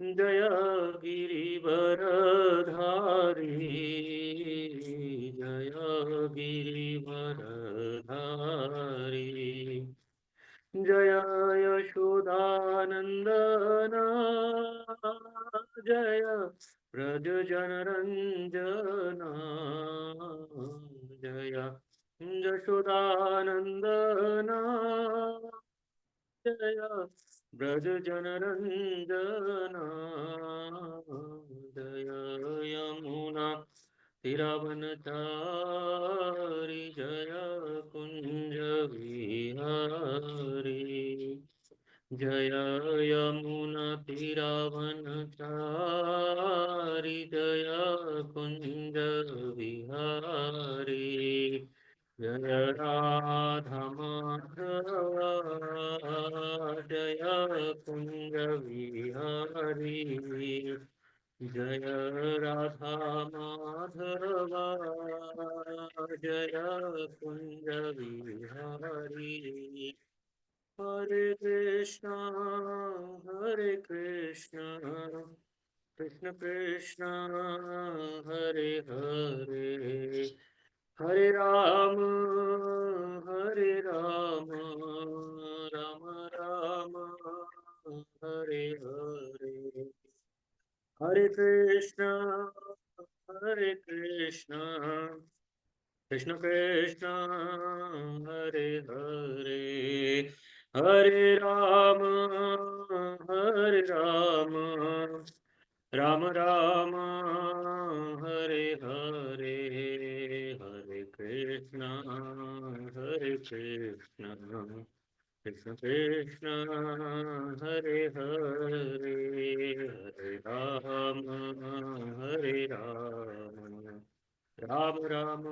जय गिरिवरधारी जय गिरिवरधारी जय यशोदानन्दना जय व्रजजनरञ्जना जय यशोदानन्दना जय व्रजजनरञ्जना जय यमुना तिरवनचारि जय कुञ्जविहारी जय यमुनतिरवनचारि जय कुञ्जविहारी जय राधमाधव जय कुञ्जविहारी जय राधा माधव जय कुञ्जविहारी हरे कृष्ण कृष्ण कृष्ण हरे हरे हरे राम राम राम हरे हरे हरे कृष्ण कृष्ण कृष्ण हरे हरे हरे राम राम राम हरे हरे हरे कृष्ण कृष्ण कृष्ण हरे हरे हरे राम राम राम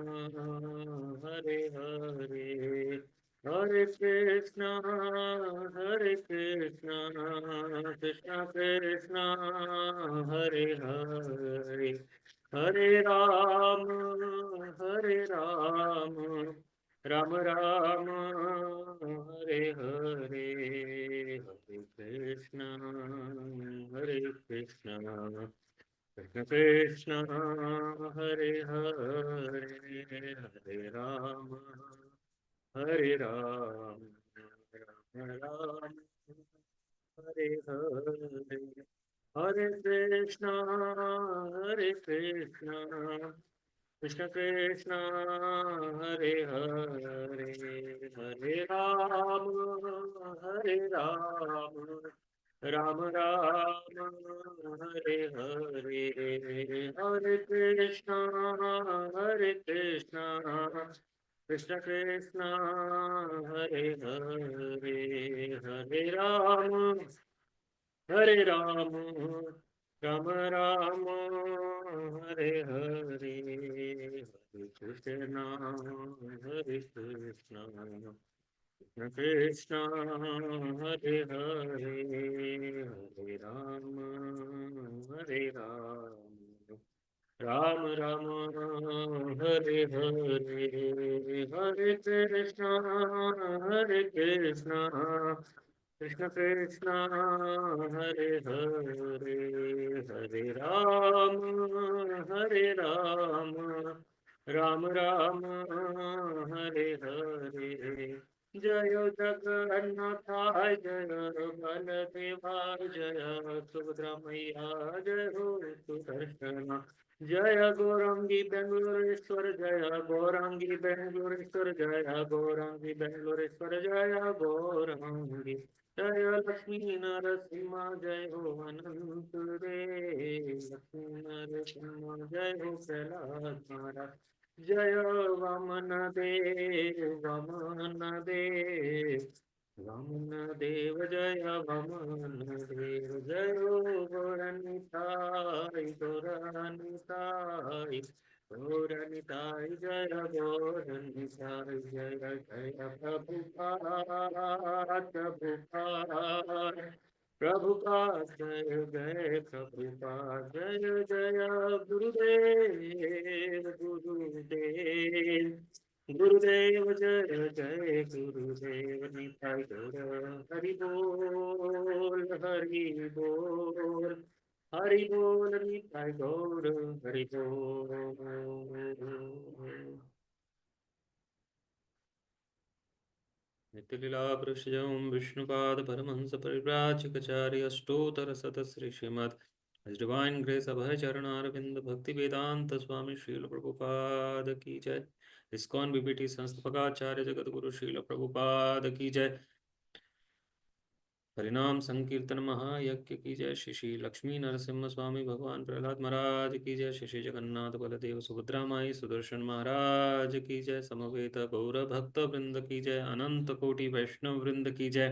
हरे हरे हरे कृष्ण कृष्ण कृष्ण हरे हरे हरे राम राम राम हरे हरे हरे कृष्ण कृष्ण कृष्ण हरे हरे हरे राम राम राम हरे हरे हरे कृष्ण कृष्ण कृष्ण हरे हरे हरे राम राम राम हरे हरे हरे कृष्ण कृष्ण कृष्ण हरे हरे हरे राम राम राम हरे हरे हरे कृष्ण कृष्ण कृष्ण हरे हरे हरे राम राम राम हरे हरे हरे कृष्ण कृष्ण कृष्ण हरे हरे हरे राम राम राम हरे हरे जय जगन्नाथाय जय बलदेवाय जय सुभद्रा मैया जय हो सुदर्शना जय गौरांगी बेंगलोरेश्वर जय गौरांगी बेंगलोरेश्वर जय गौरांगी बेंगलोरेश्वर जय गौरांगी जय लक्ष्मी नरसिंह जय हो अनंत रे लक्ष्मी नरसिंह जय हो प्रहलाद महाराज जय वामन देव वामन देव जय वामन देव जय गौरनिताय गौरनिताय गौरनिताय जय गौरनिताय जय जय प्रभुपाद जय जय प्रभुपाद जय जय गुरुदेव जय जय गुरुदेव निताय गौर हरि बोल Hari Bol Nitai Gaur Hari Bol. नित्यलीला पृष्ठजं Vishnupad Paramhans परिव्राजकचार्य अष्टोत्तर शतश्री Shrimad His Divine Grace Abhay Charanaravindra Bhakti Vedanta Swami Srila Prabhupada की जय. ISKCON BBT संस्थापकाचार्य जगत गुरु श्रील प्रभुपाद की जय. हरिनाम संकीर्तन महायज्ञ की जय. श्री श्री लक्ष्मी नरसिम्हा स्वामी भगवान प्रहलाद महाराज की जय. श्री श्री जगन्नाथ बलदेव सुभद्रा माई सुदर्शन महाराज की जय. समवेत गौर भक्त वृंद की जय. अनंत कोटि वैष्णव वृंद की जय.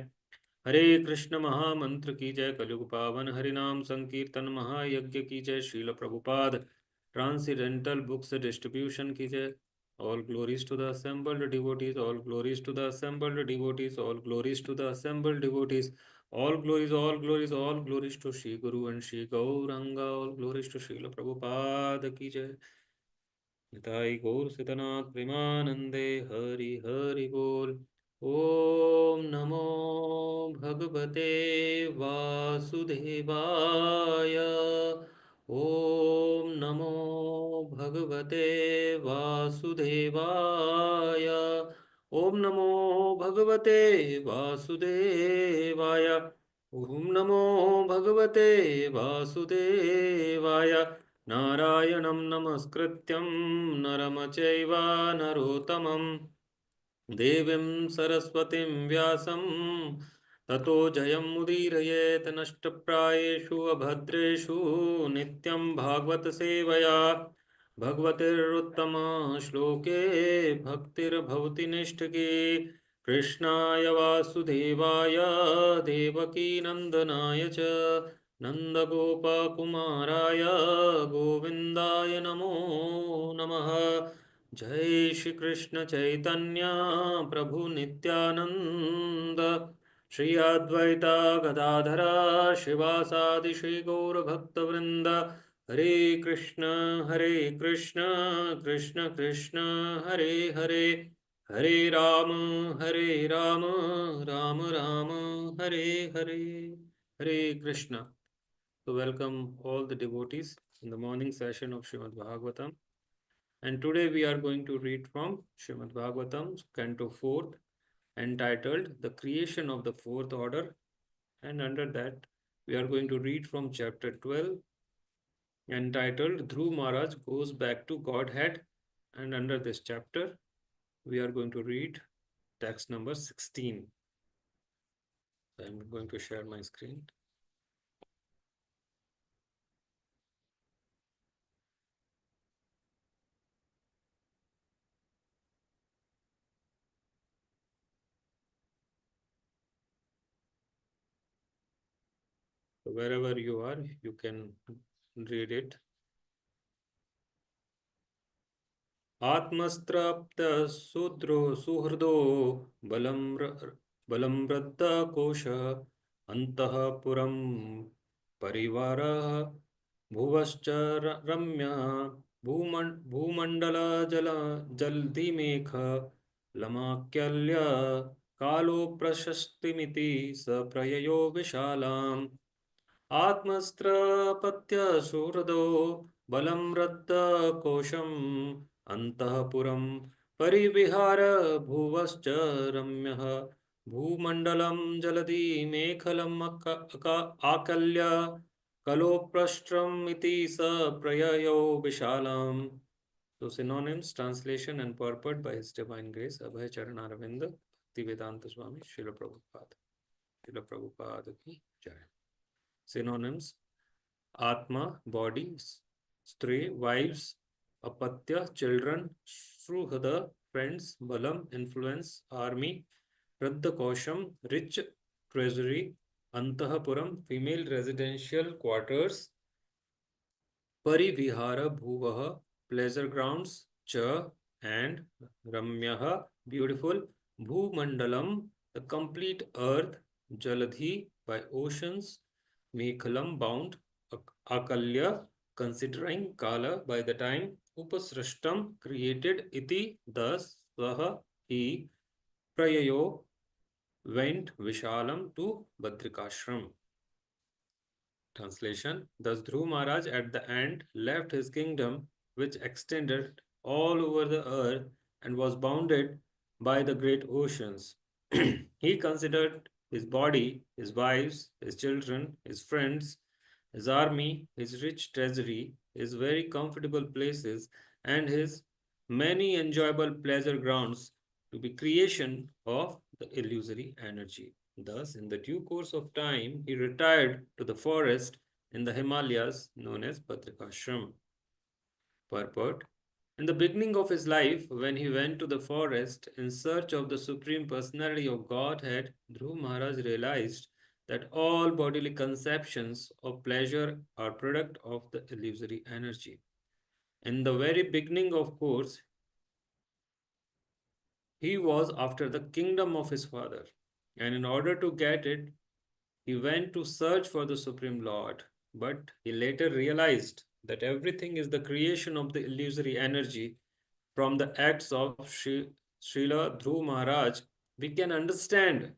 हरे कृष्ण महामंत्र की जय. कलयुग पावन हरिनाम संकीर्तन महायज्ञ की जय. Srila Prabhupada transcendental books distribution की जय. All glories to the assembled devotees, all glories to the assembled devotees, all glories to the assembled devotees, all glories, all glories to Shri Guru and Shri Gauranga, all glories to Srila Prabhupada ki jai. Nitai गौर सितनाथ प्रेमानंदे हरि हरि बोल. ओम नमो भगवते वासुदेवाय. ओम नमो भगवते वासुदेवाय. ओम नमो भगवते वासुदेवाय. ओम नमो भगवते वासुदेवाय. नारायणं नमस्कृत्यं नरं चैव नरोत्तमं देवीं सरस्वतीं व्यासं ततो जयमुदीरयेत्. नष्टप्रायेषु अभद्रेषु नित्यं भागवत सेवया भगवतिरुत्तम श्लोके भक्तिर्भवति निष्ठिकी. कृष्णाय वासुदेवाय देवकी नंदनाय च नंदगोपकुमाराय गोविन्दाय नमो नमः. जय श्री कृष्ण चैतन्य प्रभु नित्यानंद. श्री अद्वैता गदाधरा शिवासादि श्री गौर भक्तवृंद. हरे कृष्ण कृष्ण कृष्ण हरे हरे. हरे Ram Ram Ram Hare Hare. Hare Krishna. So welcome all the devotees in the morning session of Srimad Bhagavatam. And today we are going to read from Srimad Bhagavatam, Canto 4th, entitled The Creation of the Fourth Order. And under that, we are going to read from chapter 12, entitled Dhruv Maharaj Goes Back to Godhead. And under this chapter, we are going to read text number 16. So I'm going to share my screen. So wherever you are, you can read it. आत्मस्त्रप्त सूद्रो सुहृदो बलं वृद्धकोश अन्तःपुरं परिवारः भुवश्च रम्य भूमण्डल जलधिमेख लमाक्यल्य कालो प्रशस्तिमिति स प्रययो विशालाम्. आत्मस्त्रपत्य सुहृदो बलं रद्दकोशम् अन्तःपुरं परिविहार भुवश्च रम्यः भूमण्डलं जलधि मेखलम् आकल्य कलोपृष्ठम् इति स प्रययो विशालम्. So synonyms, translation and purport by His Divine Grace Abhay Charanaravindra Bhaktivedanta Swami Srila Prabhupada ki jai. Synonyms: Atma, body; Stri, wives; Apatya, children; Sruhada, friends; Balam, influence, army; Radhakosham, rich treasury; Antahapuram, female residential quarters; Parivihara Bhuvaha, pleasure grounds; Cha, and Ramyaha, beautiful; Bhumandalam, the complete earth; Jaladhi, by oceans; Mekhalam, bound; Akalya, considering; Kala, by the time; Upasrishtam, created; Iti, thus; Saha, he; Prayayo, went; Vishalam, to Badrikashram. Translation: Thus Dhruv Maharaj at the end left his kingdom, which extended all over the earth and was bounded by the great oceans. He considered his body, his wives, his children, his friends, his army, his rich treasury, his very comfortable places, and his many enjoyable pleasure grounds to be creation of the illusory energy. Thus, in the due course of time, he retired to the forest in the Himalayas known as Badrikashram. Purport: in the beginning of his life, when he went to the forest in search of the Supreme Personality of Godhead, Dhruv Maharaj realized that all bodily conceptions of pleasure are product of the illusory energy. In the very beginning, of course, he was after the kingdom of his father, and in order to get it, he went to search for the Supreme Lord. But he later realized that everything is the creation of the illusory energy. From the acts of Srila Dhruv Maharaj, we can understand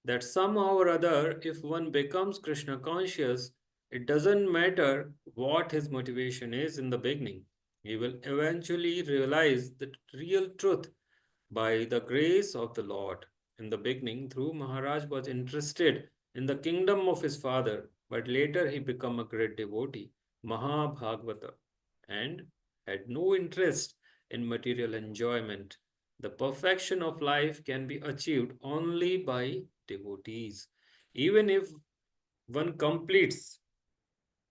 that somehow or other, if one becomes Krishna conscious, it doesn't matter what his motivation is in the beginning. He will eventually realize the real truth by the grace of the Lord. In the beginning, Dhruv Maharaj was interested in the kingdom of his father, but later he became a great devotee, Mahabhagavata, and had no interest in material enjoyment. The perfection of life can be achieved only by devotees. Even if one completes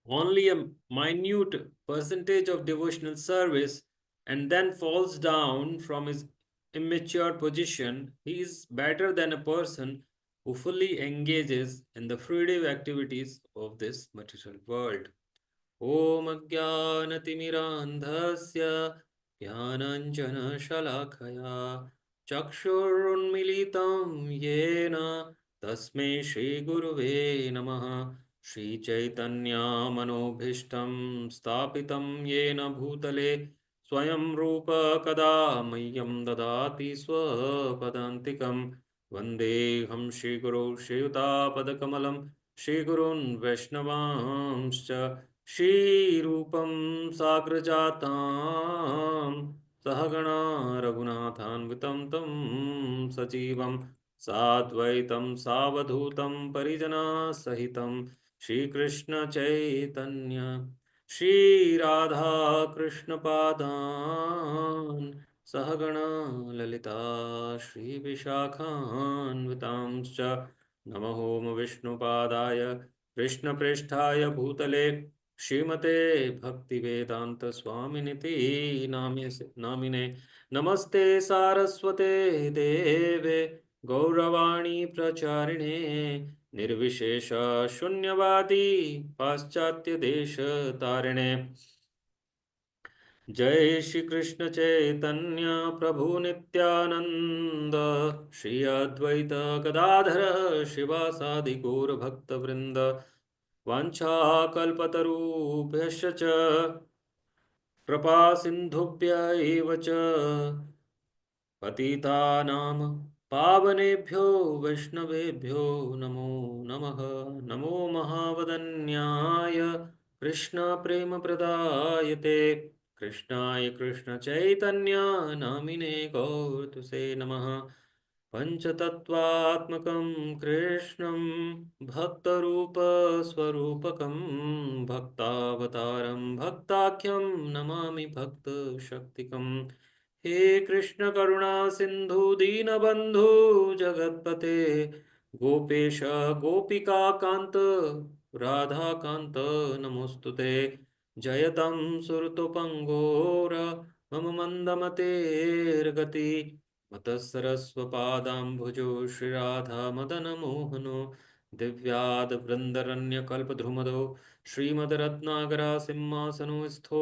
only a minute percentage of devotional service and then falls down from his immature position, he is better than a person who fully engages in the fruitive activities of this material world. ॐ अज्ञानतिमिरान्धस्य ज्ञानाञ्जनशलाखया चक्षुरुन्मीलितं येन तस्मै श्रीगुरुवे नमः श्रीचैतन्यमनोभीष्टं स्थापितं येन भूतले स्वयं रूप कदा मह्यं ददाति स्वपदान्तिकं वन्देऽहं श्रीगुरो श्रीयुतापदकमलं श्रीगुरून् वैष्णवांश्च श्रीरूपं साग्रजातां सहगणा रघुनाथान्वितं तं सजीवं साद्वैतं सावधूतं परिजनसहितं श्रीकृष्णचैतन्य श्रीराधाकृष्णपादान् सहगणा ललिता श्रीविशाखान्वितांश्च नमो विष्णुपादाय कृष्णप्रेष्ठाय भूतले श्रीमते भक्तिवेदांत स्वामिनिति नामिने नमस्ते सारस्वते देवे गौरवाणी प्रचारिणे निर्विशेष शून्यवादी पाश्चात्य देश तारिणे जय श्री कृष्ण चैतन्य प्रभु नित्यानंद श्री अद्वैत गदाधर शिवासादि गौर भक्त वृंद वाञ्छाकल्पतरुभ्यश्च च कृपा सिन्धुभ्य एव च पतितानां पावनेभ्यो वैष्णवेभ्यो नमो नमः। नमो महावदन्याय कृष्णप्रेमप्रदायते कृष्णाय कृष्णचैतन्य नामिने गौतुसे नमः। पञ्चतत्त्वात्मकं कृष्णं भक्तरूपस्वरूपकं भक्तावतारं भक्ताख्यं नमामि भक्तशक्तिकम्। हे कृष्ण करुणा सिंधु दीनबंधु जगतपते गोपेश गोपिका कांत राधा कांत नमोस्तुते जयतं सुरतोपंगोर मम मंदमतेर्गति मतः सरस्वपादाम्भुजो श्रीराधा मदन मोहनो दिव्याद वृंदरण्यकल्पद्रुमदो श्रीमद्रत्नागरा सिंहासनो स्थितो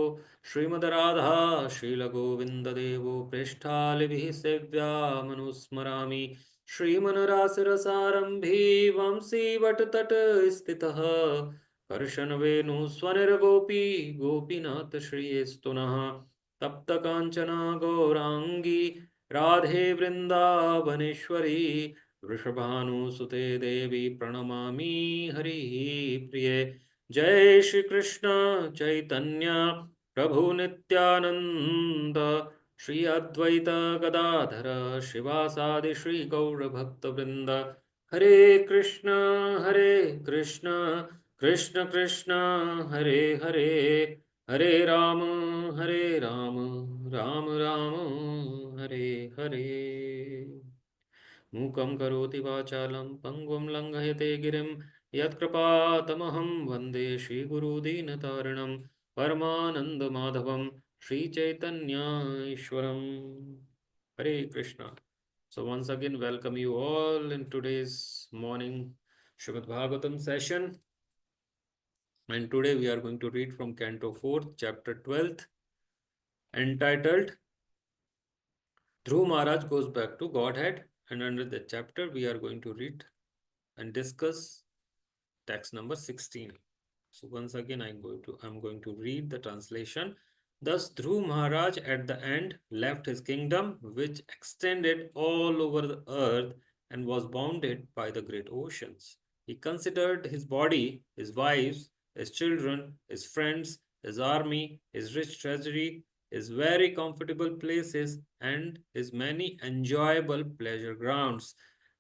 श्रीमद्राधा शीलगोविन्ददेवो प्रेष्ठालिभिः सेव्या मनुस्मरामि श्रीमनरासरसारम्भी वंशी वटतटस्थितः कर्षणवेणुस्वनिर्गोपी गोपीनाथ श्रीस्तुनः तप्तकाञ्चना गौराङ्गी राधे वृन्दावनेश्वरी वृषभानुसुते देवी प्रणमामि हरिः प्रिये जय श्री कृष्ण चैतन्य प्रभु नित्यानंद श्री अद्वैत गदाधर शिवासादि श्री गौर भक्त वृंद हरे कृष्ण कृष्ण कृष्ण कृष्ण हरे हरे हरे राम राम राम हरे हरे मूकं करोति वाचालं पङ्गुं लङ्घयते गिरिं यत्कृपातमहं वन्दे श्रीगुरुदीनतारिणं परमानन्दमाधवं Sri Chaitanya ईश्वरम् Hare Krishna. So once again, welcome you all in today's morning Srimad Bhagavatam session. And today we are going to read from Canto 4th, chapter 12th, entitled Dhruv Maharaj Goes Back to Godhead. And under the chapter, we are going to read and discuss text number 16. So once again, I'm going to read the translation. Thus Dhruv Maharaj at the end left his kingdom, which extended all over the earth and was bounded by the great oceans. He considered his body, his wives, his children, his friends, his army, his rich treasury, his very comfortable places, and his many enjoyable pleasure grounds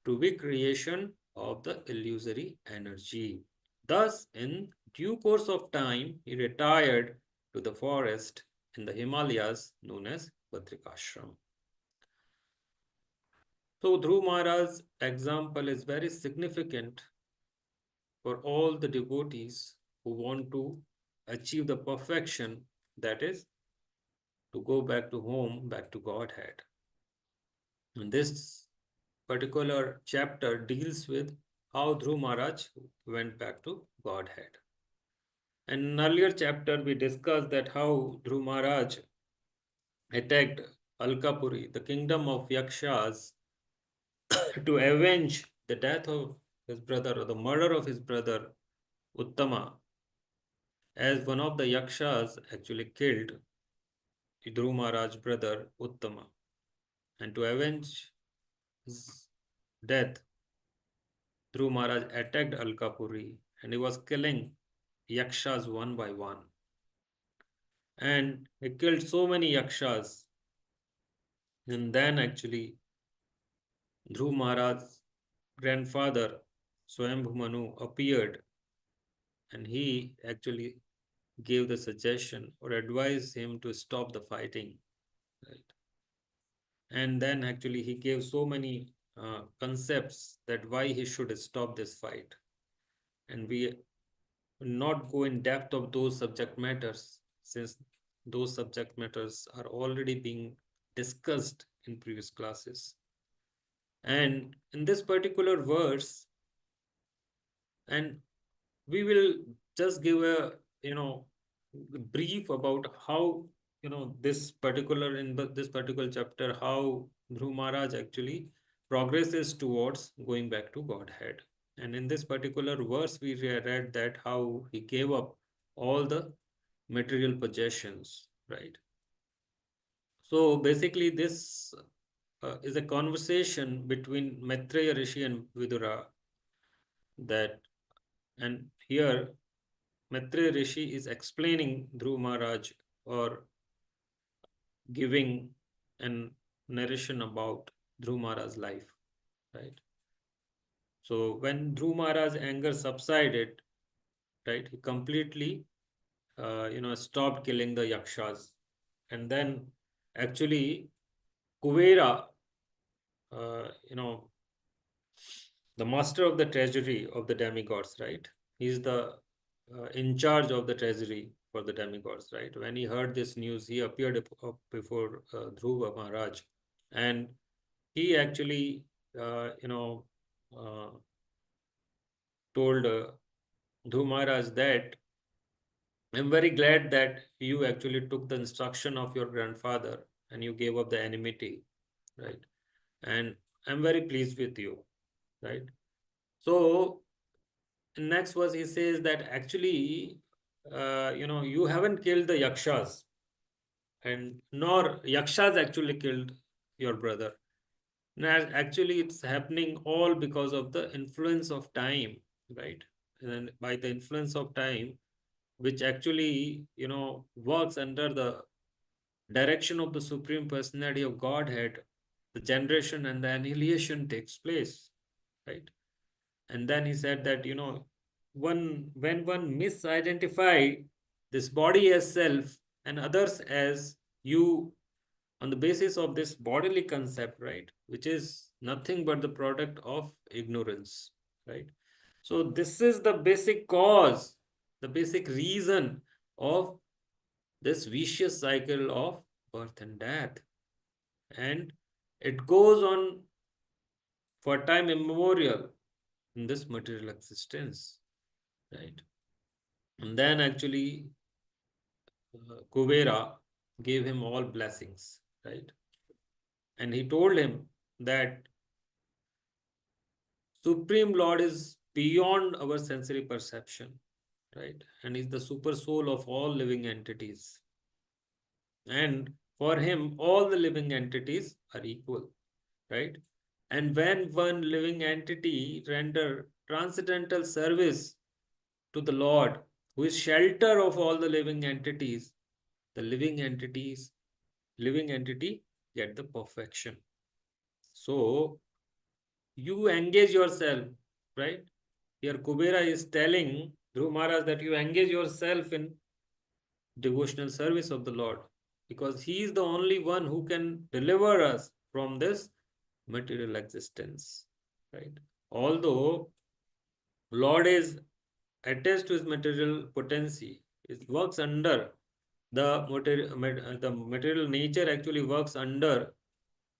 to be creation of the illusory energy. Thus, in due course of time, he retired to the forest in the Himalayas known as Badrikashram. So, Dhruv Maharaj's example is very significant for all the devotees who want to achieve the perfection, that is, to go back to home, back to Godhead. And this particular chapter deals with how Dhruv Maharaj went back to Godhead. In an earlier chapter, we discussed that how Dhruv Maharaj attacked Alkapuri, the kingdom of Yakshas, to avenge the death of his brother or the murder of his brother Uttama, as one of the Yakshas actually killed Dhruv Maharaj's brother Uttama. And to avenge his death, Dhruv Maharaj attacked Alkapuri and he was killing Yakshas one by one. And he killed so many Yakshas. And then actually Dhruv Maharaj's grandfather Swayambhu Manu appeared and he actually gave the suggestion or advised him to stop the fighting. Right? And then actually he gave so many concepts that why he should stop this fight. And we not go in depth of those subject matters since those subject matters are already being discussed in previous classes. And in this particular verse, and we will just give a brief about how this particular this particular chapter how Dhruv Maharaj actually progresses towards going back to Godhead. And in this particular verse, we read that how he gave up all the material possessions, right? So basically, this is a conversation between Maitreya Rishi and Vidura. That and here Maitreya Rishi is explaining Dhruv Maharaj or giving an narration about Dhruv Maharaj's life, right? So when Dhruv Maharaj's anger subsided, right, he completely, stopped killing the yakshas, and then actually Kuvera, you know, the master of the treasury of the demigods, right? He's the in charge of the treasury for the demigods, right? When he heard this news, he appeared up before Dhruva Maharaj, and he actually, uh, told Dhruva Maharaj that I'm very glad that you actually took the instruction of your grandfather and you gave up the enmity, right? And I'm very pleased with you, right? So next verse he says that actually, you haven't killed the yakshas, and nor yakshas actually killed your brother. Now, actually, it's happening all because of the influence of time, right? and by the influence of time, which actually, works under the direction of the Supreme Personality of Godhead, the generation and the annihilation takes place, right? And then he said that, when one misidentify this body as self and others as you on the basis of this bodily concept, right, which is nothing but the product of ignorance, right? So this is the basic cause, the basic reason of this vicious cycle of birth and death. And it goes on for time immemorial in this material existence, right? And then actually, Kuvera gave him all blessings, right? And he told him that Supreme Lord is beyond our sensory perception, right? And is the super soul of all living entities. And for him, all the living entities are equal, right? And when one living entity render transcendental service to the Lord, who is shelter of all the living entities, the living entity get the perfection. So you engage yourself, right? Here Kubera is telling Dhruv Maharaj that you engage yourself in devotional service of the Lord, because he is the only one who can deliver us from this material existence, right? Although Lord is attached to his material potency, it works under the material nature actually works under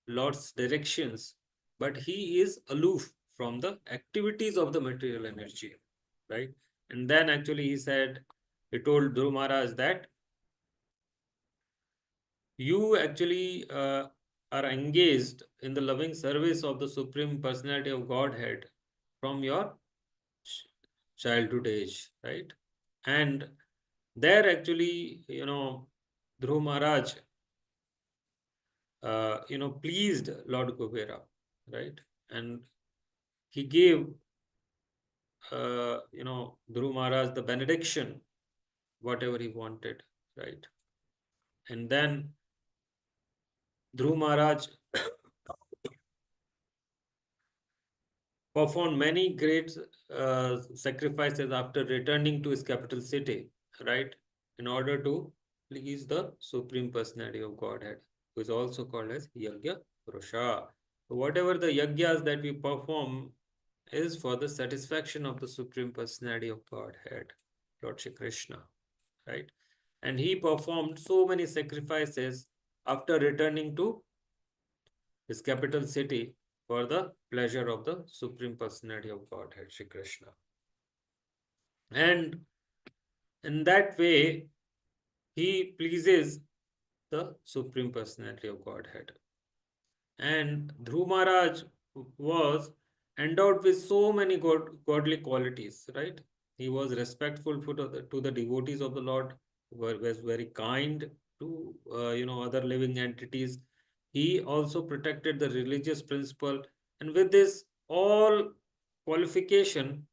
Lord's directions, but he is aloof from the activities of the material energy, right? And then actually he told Dhruv Maharaj that you actually are engaged in the loving service of the Supreme Personality of Godhead from your childhood age, right? And there actually, Dhruv Maharaj, pleased Lord Kubera, right? And he gave, Dhruv Maharaj the benediction, whatever he wanted, right? And then Dhruv Maharaj performed many great sacrifices after returning to his capital city, right? In order to please the Supreme Personality of Godhead, who is also called as Yajna Purusha. So whatever the yagyas that we perform is for the satisfaction of the Supreme Personality of Godhead, Lord Shri Krishna, right? And he performed so many sacrifices after returning to his capital city for the pleasure of the Supreme Personality of Godhead, Shri Krishna. And in that way, he pleases the Supreme Personality of Godhead. And Dhruv Maharaj was endowed with so many godly qualities, right? He was respectful to the devotees of the Lord, was very kind to other living entities. He also protected the religious principle, and with this all qualification,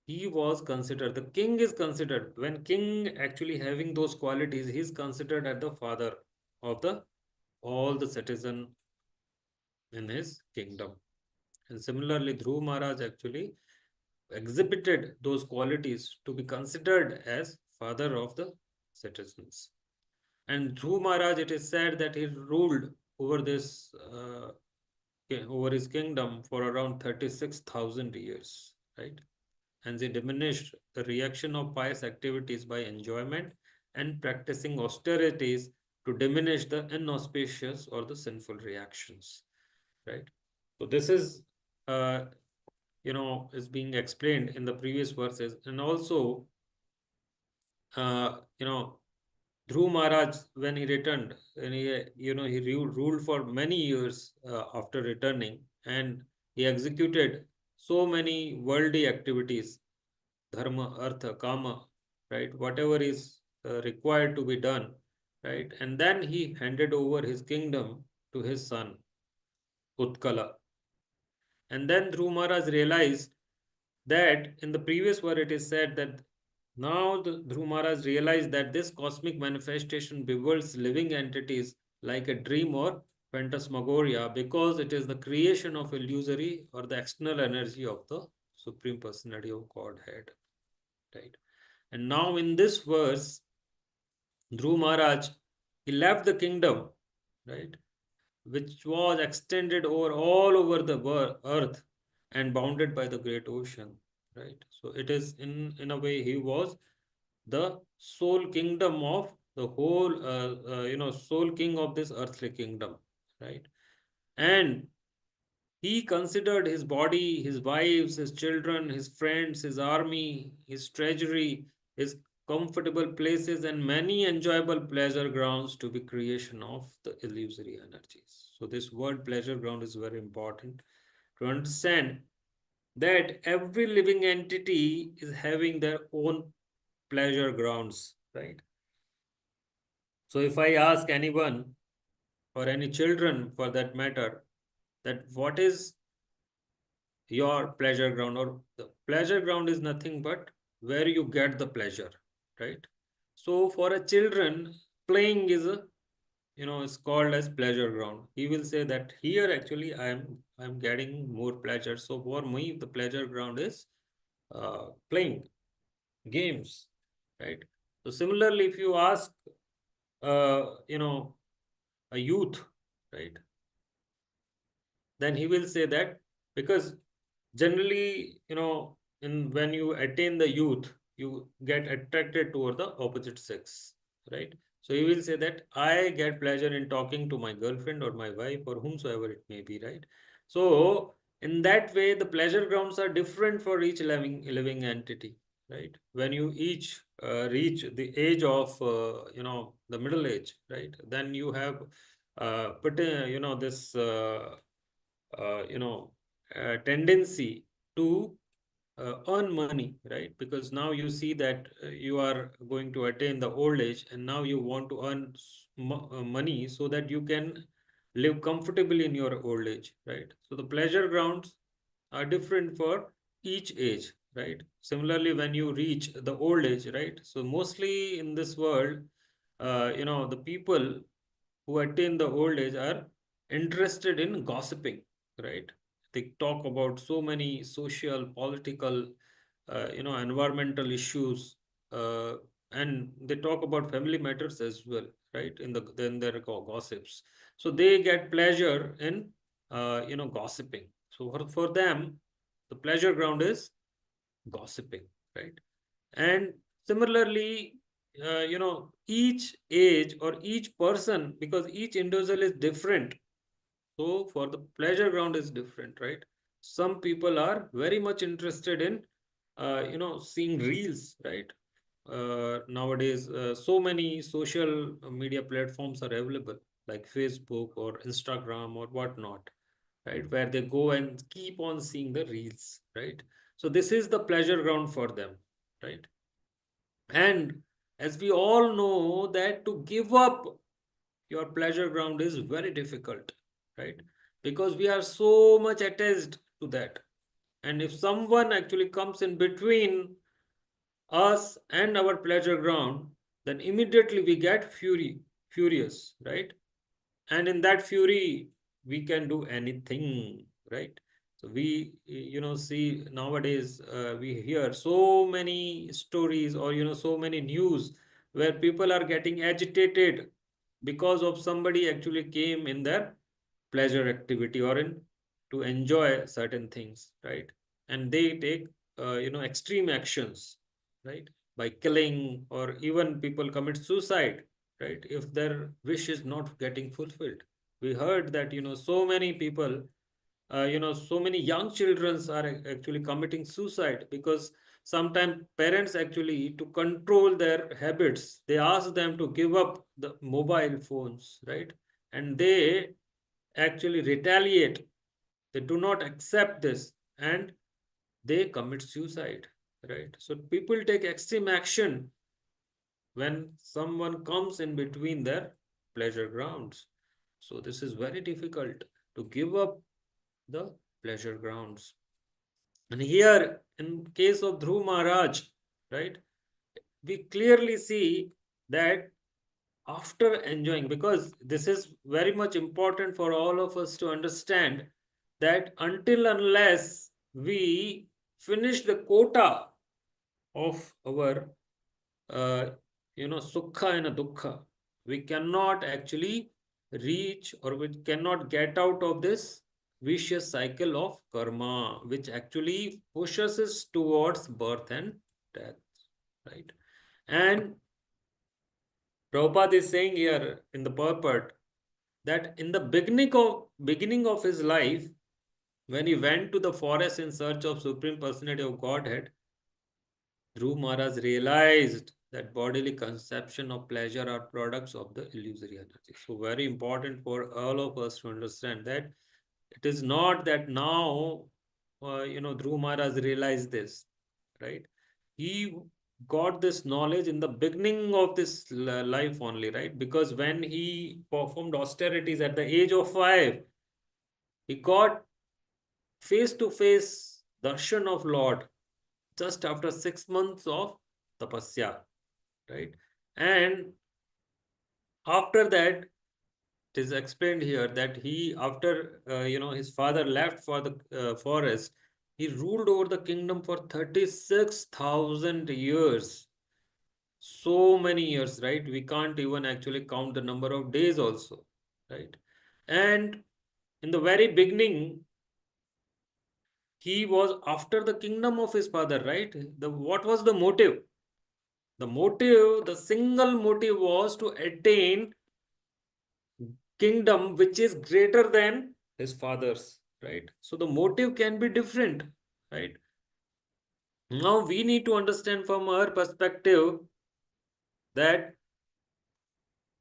he was considered. The king is considered, when king actually having those qualities, he is considered as the father of the all the citizen in his kingdom. And similarly, Dhruv Maharaj actually exhibited those qualities to be considered as father of the citizens. And Dhruv Maharaj, it is said that he ruled over this over his kingdom for around 36,000 years, right? And he diminished the reaction of pious activities by enjoyment and practicing austerities to diminish the inauspicious or the sinful reactions, right? So this is, uh, is being explained in the previous verses. And also, uh, you know, Dhruv Maharaj, when he returned, and he ruled for many years after returning, and he executed so many worldly activities, dharma, artha, kama, right? Whatever is required to be done, right? And then he handed over his kingdom to his son, Utkala. And then Dhruv Maharaj realized that in the previous word it is said that now the Dhruv Maharaj realized that this cosmic manifestation bewilds living entities like a dream or phantasmagoria because it is the creation of illusory or the external energy of the Supreme Personality of Godhead. Right. And now in this verse, Dhruv Maharaj, he left the kingdom, right, which was extended all over the earth and bounded by the great ocean, right? So it is in a way he was the sole kingdom of the whole, sole king of this earthly kingdom, right? And he considered his body, his wives, his children, his friends, his army, his treasury, his comfortable places, and many enjoyable pleasure grounds to be creation of the illusory energies. So, this word pleasure ground is very important to understand that every living entity is having their own pleasure grounds, right? So, if I ask anyone or any children for that matter, that what is your pleasure ground, or the pleasure ground is nothing but where you get the pleasure, right? So for a children, playing is a, is called as pleasure ground. He will say that here actually I'm getting more pleasure, so for me the pleasure ground is playing games, right? So similarly, if you ask a youth, right, then he will say that because generally, in when you attain the youth, you get attracted toward the opposite sex, right? So he will say that I get pleasure in talking to my girlfriend or my wife or whomsoever it may be, right? So in that way, the pleasure grounds are different for each living entity, right? When you each reach the age of the middle age, right? Then you have put this uh, you know tendency to earn money, right? Because now you see that you are going to attain the old age and now you want to earn money so that you can live comfortably in your old age, right? So the pleasure grounds are different for each age, right? Similarly, when you reach the old age, right? So mostly in this world, the people who attain the old age are interested in gossiping, right? They talk about so many social, political, environmental issues, uh, and they talk about family matters as well, right? In the then there are gossips. So they get pleasure in, gossiping. So for them, the pleasure ground is gossiping, right? And similarly, each age or each person, because each individual is different, so for the pleasure ground is different, right? Some people are very much interested in seeing reels, right? Nowadays so many social media platforms are available, like Facebook or Instagram or whatnot, right, where they go and keep on seeing the reels, right? So this is the pleasure ground for them, right? And as we all know that to give up your pleasure ground is very difficult, right? Because we are so much attached to that. And if someone actually comes in between us and our pleasure ground, then immediately we get furious, right? And in that fury, we can do anything, right? So we, see nowadays, we hear so many stories or, so many news where people are getting agitated because of somebody actually came in their pleasure activity or in to enjoy certain things, right? And they take extreme actions, right? By killing, or even people commit suicide, right, if their wish is not getting fulfilled. We heard that so many people, so many young children are actually committing suicide because sometimes parents actually, to control their habits, they ask them to give up the mobile phones, right? And they actually retaliate. They do not accept this and they commit suicide, right? So people take extreme action when someone comes in between their pleasure grounds. So this is very difficult to give up the pleasure grounds. And here, in case of Dhruv Maharaj, right, we clearly see that after enjoying, because this is very much important for all of us to understand, that until unless we finish the quota of our uh, sukha and dukkha, we cannot actually reach, or we cannot get out of this vicious cycle of karma, which actually pushes us towards birth and death, right? And Prabhupada is saying here in the purport that in the beginning of his life, when he went to the forest in search of Supreme Personality of Godhead, Dhruv Maharaj realized that bodily conception of pleasure are products of the illusory energy. So very important for all of us to understand that it is not that now, Dhruv Maharaj realized this, right? He got this knowledge in the beginning of this life only, right? Because when he performed austerities at the age of 5, he got face to face darshan of Lord just after 6 months of tapasya, right? And after that, it is explained here that he, after his father left for the forest, he ruled over the kingdom for 36,000 years. So many years, right? We can't even actually count the number of days also, right? And in the very beginning, he was after the kingdom of his father, right? What was the motive? The motive, the single motive was to attain kingdom which is greater than his father's, right? So the motive can be different, right? Now we need to understand from our perspective that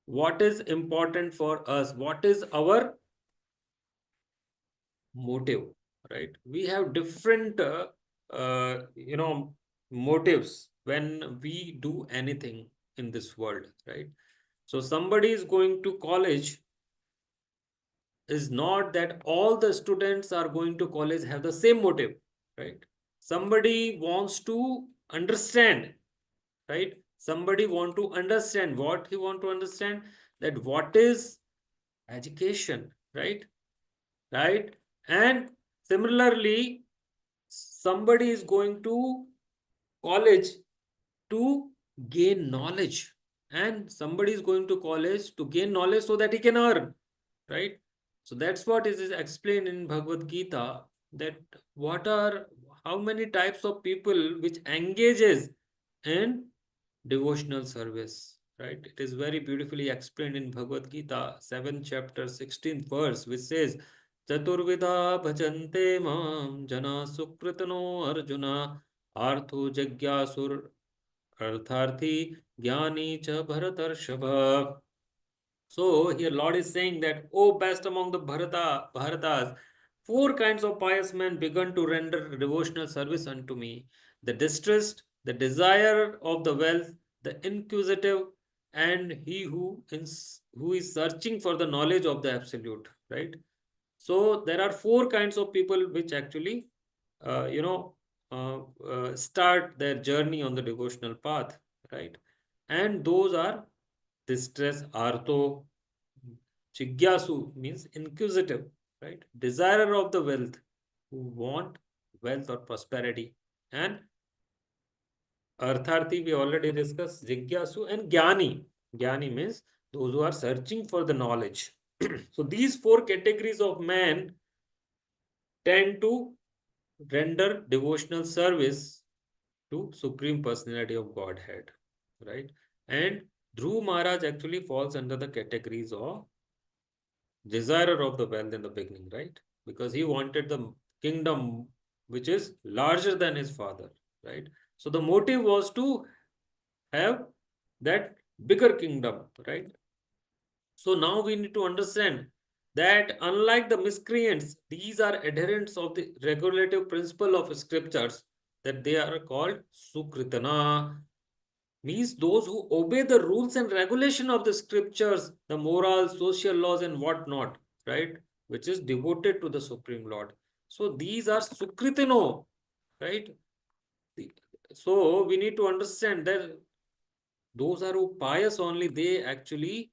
what is important for us, what is our motive, right? We have different motives when we do anything in this world, right? So somebody is going to college, is not that all the students are going to college have the same motive, right? Somebody wants to understand, right? Somebody want to understand what he want to understand, that what is education, right? Right? And similarly, somebody is going to college to gain knowledge, and somebody is going to college to gain knowledge so that he can earn, right? So that's what is explained in Bhagavad Gita, that what are, how many types of people which engages in devotional service, right? It is very beautifully explained in Bhagavad Gita 7th chapter 16th verse, which says Chaturvidha bhajante mam jana sukritano arjuna artho jagyasur artharthi jnani cha bharatarshava. So here Lord is saying that, O best among the Bharatas, four kinds of pious men begun to render devotional service unto me: the distressed, the desire of the wealth, the inquisitive, and he who is searching for the knowledge of the absolute. Right. So there are four kinds of people which actually, uh, you know, start their journey on the devotional path. Right, and those are distress, artho, Jigyasu means inquisitive, right? Desirer of the wealth, who want wealth or prosperity. And Artharthi, we already discussed, Jigyasu and Jnani. Jnani means those who are searching for the knowledge. So these four categories of men tend to render devotional service to Supreme Personality of Godhead, right? And Dhruv Maharaj actually falls under the categories of desirer of the wealth in the beginning, right? Because he wanted the kingdom which is larger than his father, right? So the motive was to have that bigger kingdom, right? So now we need to understand that unlike the miscreants, these are adherents of the regulative principle of scriptures, that they are called Sukritana, means those who obey the rules and regulation of the scriptures, the morals, social laws, and whatnot, right? Which is devoted to the Supreme Lord. So these are Sukritino. right? So we need to understand that those are who pious only, they actually,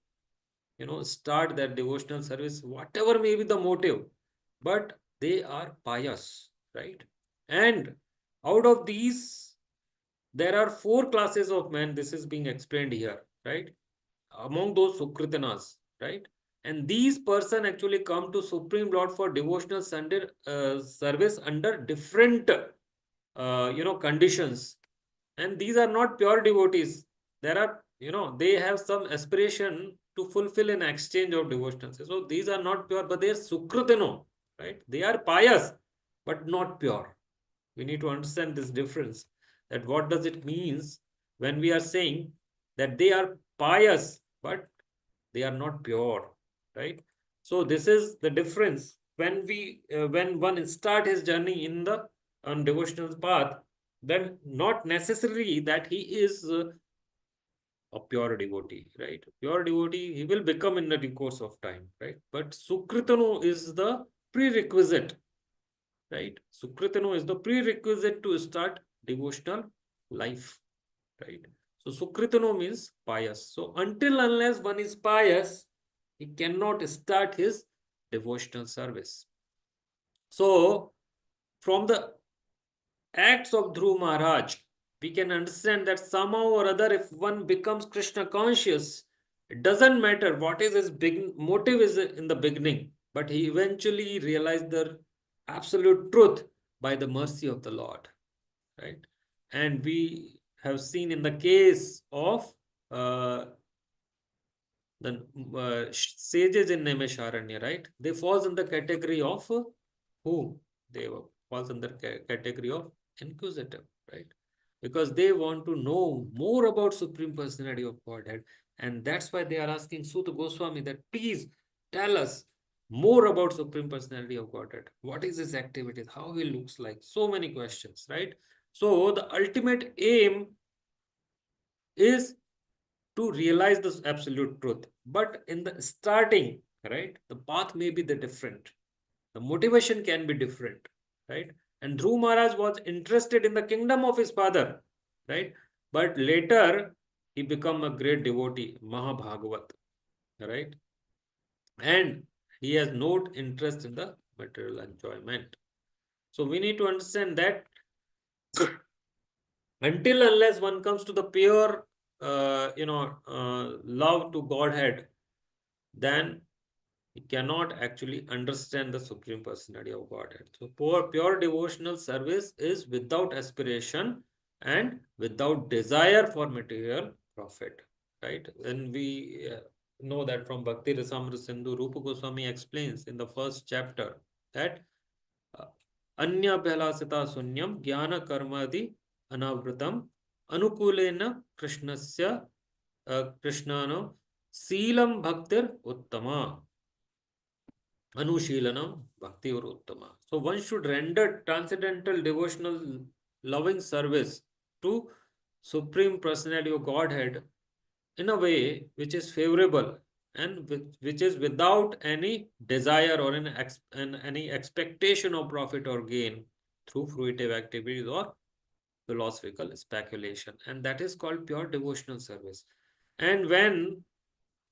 start their devotional service, whatever may be the motive, but they are pious, right? And out of these, there are four classes of men. This is being explained here, right? Among those Sukritanas, right? And these person actually come to Supreme Lord for devotional Sunday service under different, conditions. And these are not pure devotees. There are, they have some aspiration to fulfill an exchange of devotions. So these are not pure, but they are Sukritano, right? They are pious, but not pure. We need to understand this difference. That what does it means when we are saying that they are pious, but they are not pure, right? So this is the difference when one start his journey in the on devotional path, then not necessarily that he is a pure devotee, right? Pure devotee he will become in the course of time, right? But Sukritano is the prerequisite, right? Sukritano is the prerequisite to start devotional life, right? So Sukritano means pious. So until unless one is pious, he cannot start his devotional service. So from the acts of Dhruv Maharaj, we can understand that somehow or other, if one becomes Krishna conscious, it doesn't matter what is his big motive is in the beginning, but he eventually realized the absolute truth by the mercy of the Lord, right? And we have seen in the case of uh, the sages in Naimisharanya, right? They falls in the category of who? They falls in the category of inquisitive, right? Because they want to know more about Supreme Personality of Godhead. And that's why they are asking Suta Goswami that please tell us more about Supreme Personality of Godhead. What is his activities? How he looks like? So many questions, right? So the ultimate aim is to realize this absolute truth. But in the starting, right, the path may be the different. The motivation can be different, right? And Dhruv Maharaj was interested in the kingdom of his father, right? But later he became a great devotee, Mahabhagavat, right? And he has no interest in the material enjoyment. So we need to understand that until unless one comes to the pure, love to Godhead, then he cannot actually understand the Supreme Personality of Godhead. So pure devotional service is without aspiration and without desire for material profit, right? And we know that from Bhakti Rasamrita Sindhu, Rupa Goswami explains in the first chapter that अन्य अभ्यलासिता शून्यम ज्ञान कर्मादि अनावृतम अनुकूलेन कृष्णस्य कृष्णानो शीलम भक्तिर उत्तमा Anushilanam Bhakti or Uttama. So one should render transcendental devotional loving service to Supreme Personality of Godhead in a way which is favorable and which is without any desire or any expectation of profit or gain through fruitive activities or philosophical speculation. And that is called pure devotional service. And when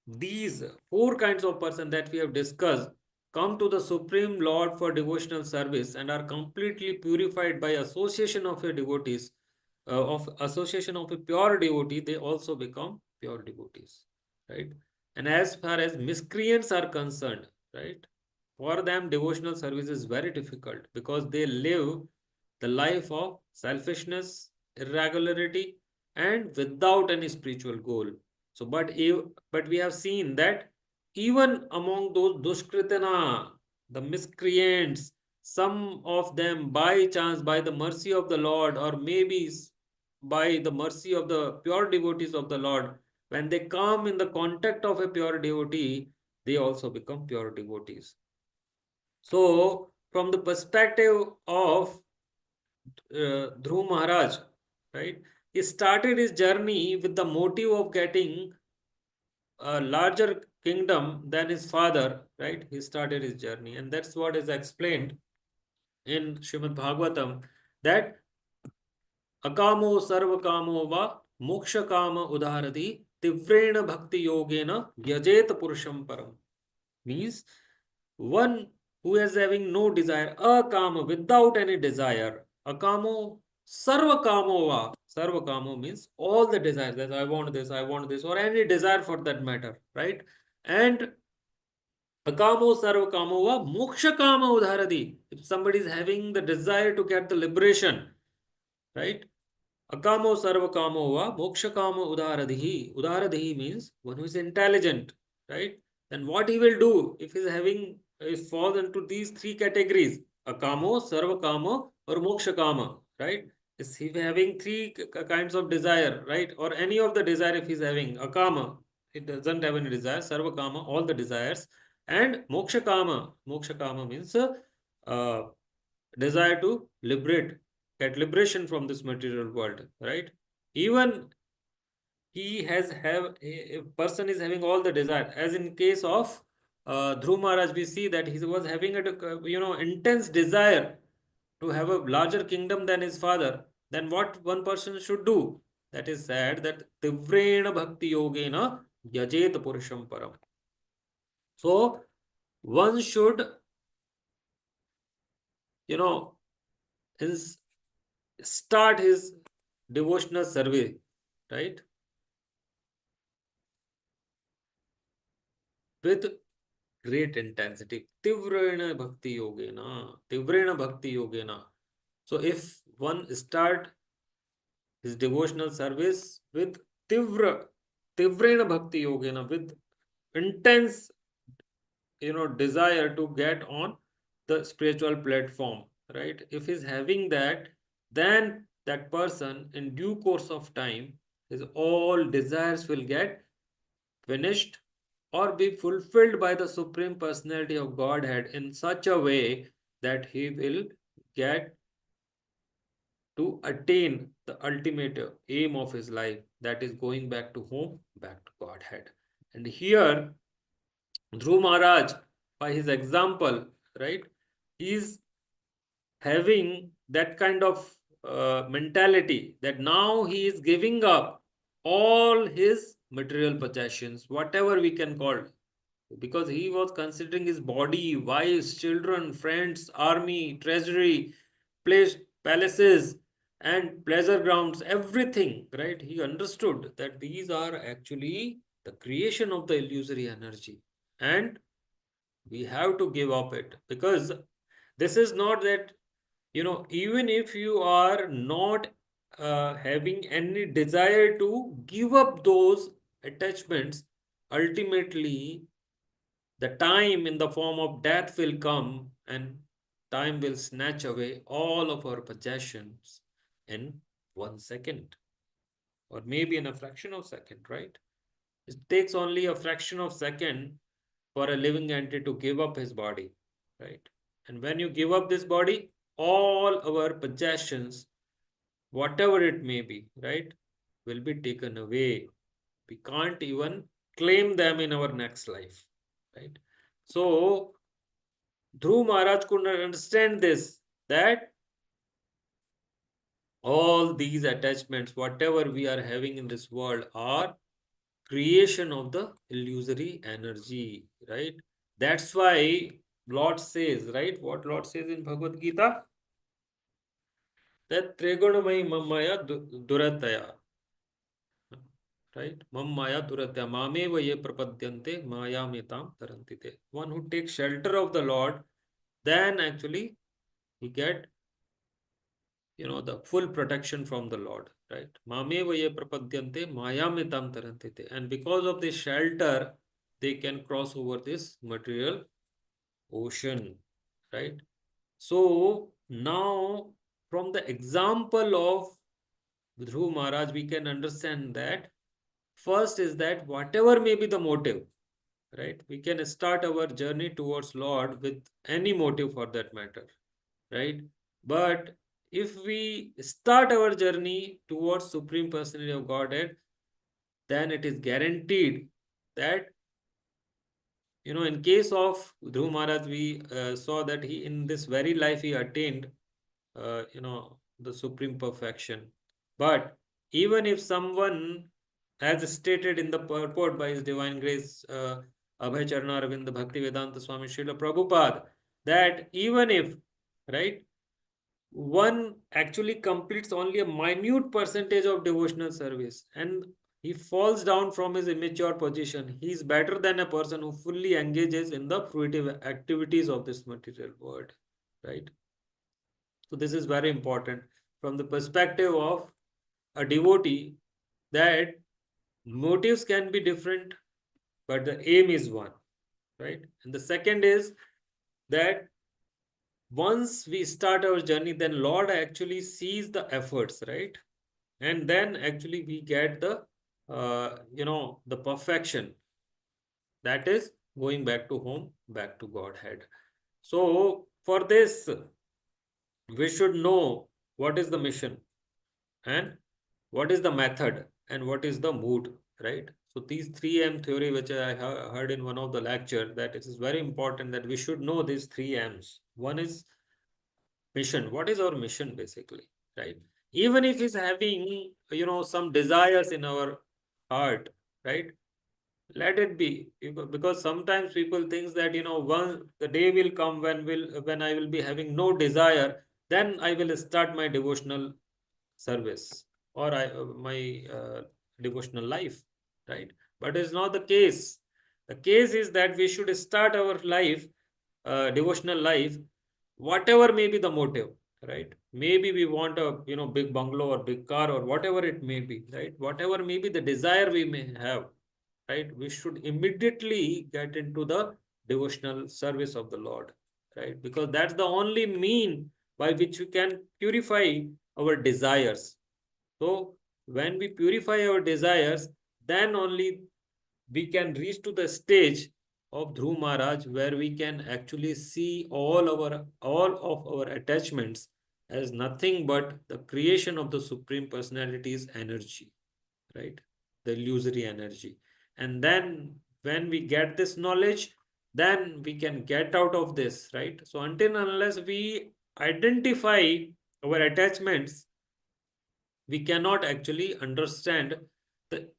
these four kinds of person that we have discussed come to the Supreme Lord for devotional service and are completely purified by association of a devotees, of association of a pure devotee, they also become pure devotees, right? And as far as miscreants are concerned, right, for them devotional service is very difficult because they live the life of selfishness, irregularity, and without any spiritual goal. So, but we have seen that even among those dushkritana, the miscreants, some of them by chance, by the mercy of the Lord, or maybe by the mercy of the pure devotees of the Lord, when they come in the contact of a pure devotee, they also become pure devotees. So, from the perspective of Dhruv Maharaj, right, he started his journey with the motive of getting a larger kingdom than his father, right? He started his journey, and that's what is explained in Srimad Bhagavatam that अकामो सर्व कामो वा मोक्ष काम उदाहरति तीव्रेण भक्ति योगेन यजेत पुरुषम परम. Means one who is having no desire, akama, without any desire, akamo, sarva kamo va. Sarva kamo means all the desires, that I want this, or any desire for that matter, right? And akamo sarva kamo va moksha kama udharati. If somebody is having the desire to get the liberation, right? Akamo sarva kamo va moksha kama udaradhi. Udaradhi means one who is intelligent, right? Then what he will do if he is having, if falls into these three categories, akamo, sarva kama, or moksha kama, right? Is he having three kinds of desire, right? Or any of the desire if he is having akama, it doesn't have any desire, sarva kama, all the desires, and moksha kama. Moksha kama means uh, desire to liberate, get liberation from this material world, right? Even he has have a person is having all the desire, as in case of Dhruv Maharaj, we see that he was having a intense desire to have a larger kingdom than his father. Then what one person should do? That is said that Tivrena Bhakti Yogena Yajet Purusham Param. So one should, you know, is start his devotional survey, right, with great intensity. Tivrena bhakti yogena, tivrena bhakti yogena. So if one start his devotional service with tivrena bhakti yogena, with intense, desire to get on the spiritual platform, right? If he's having that, then that person in due course of time, his all desires will get finished or be fulfilled by the Supreme Personality of Godhead in such a way that he will get to attain the ultimate aim of his life, that is going back to home, back to Godhead. And here, Dhruv Maharaj, by his example, right, is having that kind of mentality that now he is giving up all his material possessions, whatever we can call, because he was considering his body, wives, children, friends, army, treasury, place, palaces, and pleasure grounds, everything, right? He understood that these are actually the creation of the illusory energy, and we have to give up it, because this is not that, even if you are not having any desire to give up those attachments, ultimately the time in the form of death will come, and time will snatch away all of our possessions in 1 second, or maybe in a fraction of second, right? It takes only a fraction of second for a living entity to give up his body, right? And when you give up this body, all our possessions, whatever it may be, right, will be taken away. We can't even claim them in our next life, right? So Dhruv Maharaj could not understand this, that all these attachments, whatever we are having in this world, are creation of the illusory energy, right? That's why Lord says, right? What Lord says in Bhagavad Gita? That Trigunamai Mamaya Durataya. Right? Mammaya Duratya. Mameva ye prapadyante maya metam tarantite. One who takes shelter of the Lord, then actually he get, the full protection from the Lord, right? Mameva ye prapadyante mayamitam tarantite. And because of this shelter, they can cross over this material ocean, right? So now, from the example of Dhruv Maharaj, we can understand that first is that whatever may be the motive, right? We can start our journey towards Lord with any motive for that matter, right? But if we start our journey towards Supreme Personality of Godhead, then it is guaranteed that, in case of Dhruv Maharaj, we saw that he, in this very life, he attained, the supreme perfection. But even if someone, as stated in the purport by His Divine Grace, Abhay Charana Arvind Bhakti Vedanta Swami Srila Prabhupada, that even if, right, one actually completes only a minute percentage of devotional service and he falls down from his immature position, he is better than a person who fully engages in the fruitive activities of this material world, right? So this is very important from the perspective of a devotee, that motives can be different, but the aim is one, right? And the second is that once we start our journey, then Lord actually sees the efforts, right? And then actually we get the the perfection, that is going back to home, back to Godhead. So for this, we should know what is the mission and what is the method and what is the mood, right? So these 3M theory, which I heard in one of the lecture, that it is very important that we should know these 3Ms. One is mission. What is our mission basically, right? Even if it's having, some desires in our heart, right? Let it be, because sometimes people think that, one the day will come when I will be having no desire, then I will start my devotional service, or my devotional life, right? But it's not the case. The case is that we should start our life, devotional life, whatever may be the motive, right? Maybe we want a big bungalow or big car or whatever it may be, right? Whatever may be the desire we may have, right? We should immediately get into the devotional service of the Lord, right? Because that's the only mean by which we can purify our desires. So when we purify our desires, then only we can reach to the stage of Dhruv Maharaj, where we can actually see all of our attachments as nothing but the creation of the Supreme Personality's energy, right? The illusory energy. And then when we get this knowledge, then we can get out of this, right? So until unless we identify our attachments, we cannot actually understand the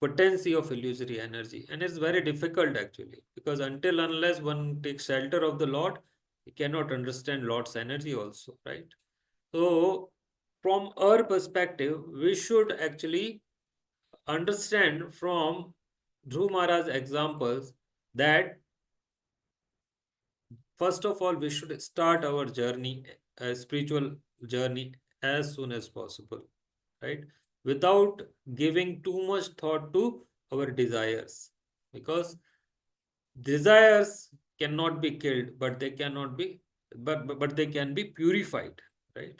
potency of illusory energy. And it's very difficult actually, because until unless one takes shelter of the Lord, we cannot understand Lord's energy also, right? So from our perspective, we should actually understand from Dhruv Maharaj's examples that first of all, we should start our journey, a spiritual journey, as soon as possible, right? Without giving too much thought to our desires, because desires cannot be killed, but they cannot be, but they can be purified, right?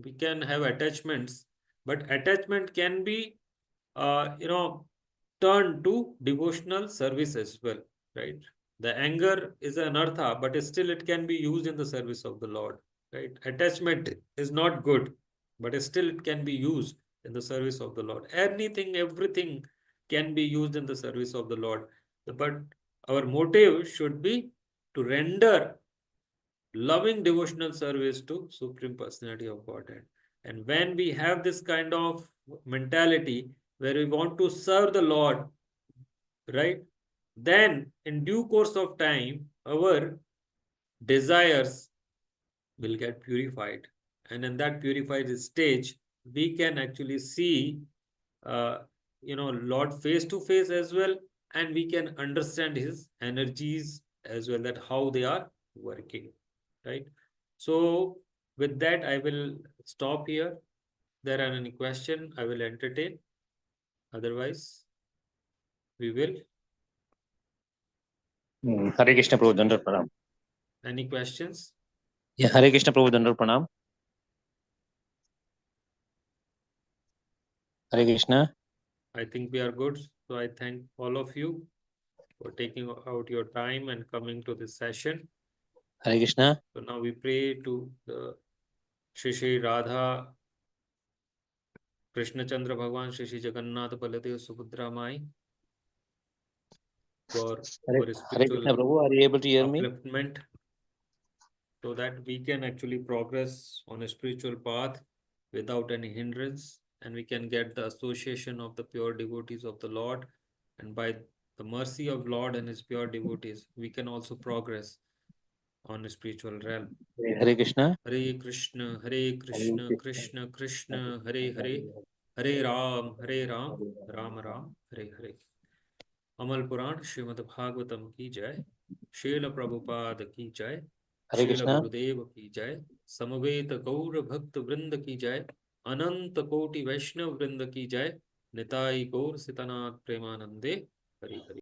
We can have attachments, but attachment can be, turn to devotional service as well, right? The anger is an artha, but still it can be used in the service of the Lord, right? Attachment is not good, but still it can be used in the service of the Lord. Anything, everything can be used in the service of the Lord. But our motive should be to render loving devotional service to Supreme Personality of Godhead. And when we have this kind of mentality where we want to serve the Lord, right? Then in due course of time, our desires will get purified. And in that purified stage, we can actually see, uh, Lord face to face as well. And we can understand his energies as well, that how they are working, right? So with that, I will stop here. There are any question, I will entertain. Otherwise, we will. Hare Krishna Prabhu, Dandar Pranam. Any questions? Yeah, Hare Krishna Prabhu, Dandar Pranam. Hare Krishna. I think we are good. So I thank all of you for taking out your time and coming to this session. Hare Krishna. So now we pray to the Shri Radha, Krishna Chandra Bhagwan, Shri Jagannath Baladev Subhadra Mai, for Hare spiritual Krishna Prabhu, are you able to hear me? upliftment, so that we can actually progress on a spiritual path without any hindrance and we can get the association of the pure devotees of the Lord, and by the mercy of Lord and his pure devotees, we can also progress on the spiritual realm. Hare Krishna. Hare Krishna, Krishna Krishna, Hare Hare, Hare Ram, Ram Ram, Hare Hare. अमल पुराण श्रीमद् भागवतम की जय। शील प्रभुपाद की जय। Hare शील Krishna. गुरुदेव की जय। समवेत गौर भक्त वृंद की जय। अनंत कोटि वैष्णव वृंद की जय। निताई गौर सितनाथ प्रेमानंदे हरि हरि।